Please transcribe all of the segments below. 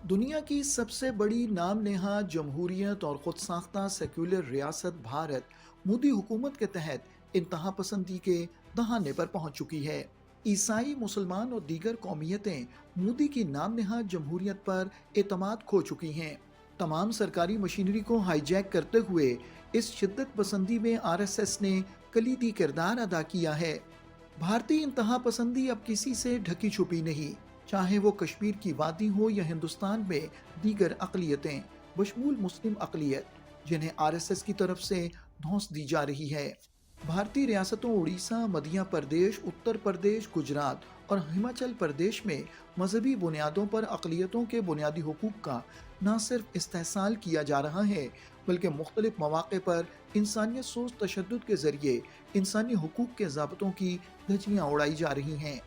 दुनिया की सबसे बड़ी नाम नेहाद जमहूरियत और खुद साख्ता सेक्युलर रियासत भारत मोदी हुकूमत के तहत इंतहा पसंदी के दहाने पर पहुंच चुकी है। ईसाई, मुसलमान और दीगर कौमियतें मोदी की नाम नेहाद जमहूरियत पर एतमाद खो चुकी हैं। तमाम सरकारी मशीनरी को हाईजैक करते हुए इस शिद्दत पसंदी में आरएसएस ने कलीदी किरदार अदा किया है। भारतीय इंतहा पसंदी अब किसी से ढकी छुपी नहीं, चाहे वो कश्मीर की वादी हो या हिंदुस्तान में दीगर अकलियतें बशमूल मुस्लिम अकलियत, जिन्हें आरएसएस की तरफ से धौंस दी जा रही है। भारतीय रियासतों उड़ीसा, मध्य प्रदेश, उत्तर प्रदेश, गुजरात और हिमाचल प्रदेश में मजहबी बुनियादों पर अकलियतों के बुनियादी हुकूक का न सिर्फ इस्तेहसाल किया जा रहा है, बल्कि मुख्तलिफ मौक़े पर इंसानियत सोच तशद्दुद के जरिए इंसानी हुकूक के ज़ाब्तों की धज्जियाँ उड़ाई जा रही हैं।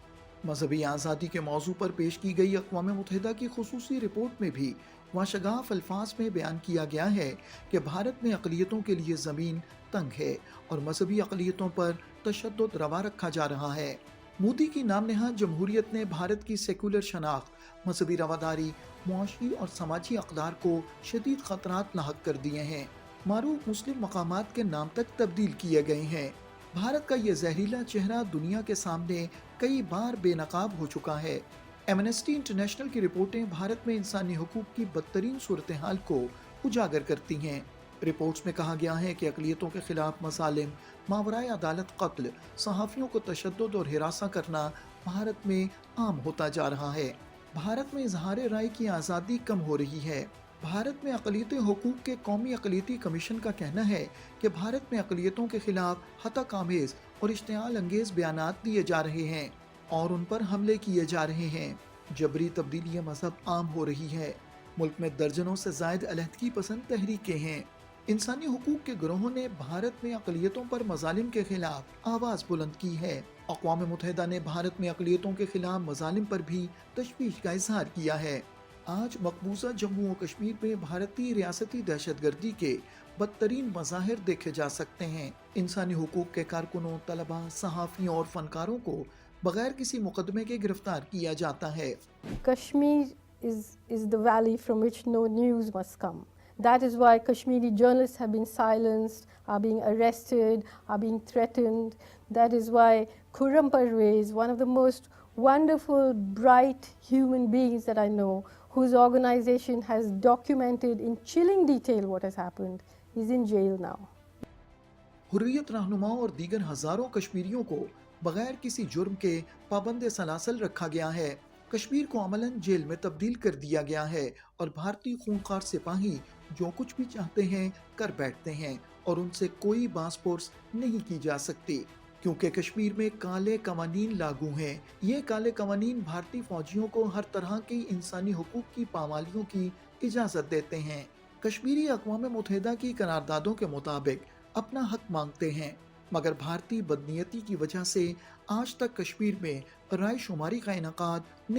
मजहबी आज़ादी के मौजू पर पेश की गई अक़वाम मुत्तहिदा की खुसूसी रिपोर्ट में भी वाशगाफ अल्फाज में बयान किया गया है कि भारत में अक़लियतों के लिए ज़मीन तंग है और मजहबी अक़लियतों पर तशद्दुद रवा रखा जा रहा है। मोदी की नाम नेहाद जमहूरियत ने भारत की सेकुलर शनाख्त, मजहबी रवादारी, मुआशी और समाजी अक़दार को शदीद ख़तरात लाहक कर दिए हैं। मारूफ मुस्लिम मकामात के नाम तक तब्दील किए गए हैं। भारत का ये जहरीला चेहरा दुनिया के सामने कई बार बेनकाब हो चुका है। एमनेस्टी इंटरनेशनल की रिपोर्टें भारत में इंसानी हुकूक की बदतरीन सूरत हाल को उजागर करती हैं। रिपोर्ट्स में कहा गया है कि अक़लियतों के खिलाफ मसालिम, मावराए अदालत कत्ल, सहाफ़ियों को तशद्दुद और हिरासा करना भारत में आम होता जा रहा है। भारत में इजहार राय की आज़ादी कम हो रही है। भारत में अक़लियती हुकूक के कौमी अक़लियती कमीशन का कहना है कि भारत में अक़लियतों के खिलाफ हतक आमेज़ और इश्तिआल अंगेज़ बयानात दिए जा रहे हैं और उन पर हमले किए जा रहे हैं। जबरी तब्दीली मज़हब आम हो रही है। मुल्क में दर्जनों से ज़ायद अलहदगी पसंद तहरीकें हैं। इंसानी हुकूक के गिरोहों ने भारत में अक़लियतों पर मज़ालिम के खिलाफ आवाज़ बुलंद की है। अक़वाम मुत्तहिदा ने भारत में अक़लियतों के खिलाफ मज़ालिम पर भी तशवीश का इज़हार किया है। आज मकबूजा जम्मू और कश्मीर में भारतीय रियासती दहशतगर्दी के बदतरीन मज़ाहिर देखे जा सकते हैं। इंसानी हुकूक के कारकुनों, तलबा, सहाफ़ियों और फनकारों को बगैर किसी मुकदमे के गिरफ्तार किया जाता है। Kashmir is the valley from which no news must come. That is why Kashmiri journalists have been silenced, are being arrested, are being threatened. That is why Khurram Parvez, one of the most wonderful, bright human beings that I know, whose organization has documented in chilling detail what has happened, is in jail now. Hurriyat रहनुमाओं और दीगर हजारों कश्मीरियों को बगैर किसी जुर्म के पाबंद सलासल रखा गया है। कश्मीर को अमलन जेल में तब्दील कर दिया गया है और भारतीय खूंखार सिपाही जो कुछ भी चाहते हैं कर बैठते हैं और उनसे कोई बांसपोर्स नहीं की जा सकती, क्योंकि कश्मीर में काले कवानीन लागू हैं। ये काले कवानीन भारतीय फौजियों को हर तरह की इंसानी हुकूक की पामालियों की इजाज़त देते हैं। कश्मीरी अक़वाम मुत्तहिदा की करारदादों के मुताबिक अपना हक मांगते हैं, मगर भारतीय बदनीयती की वजह से आज तक कश्मीर में राय शुमारी का इनेकाद नहीं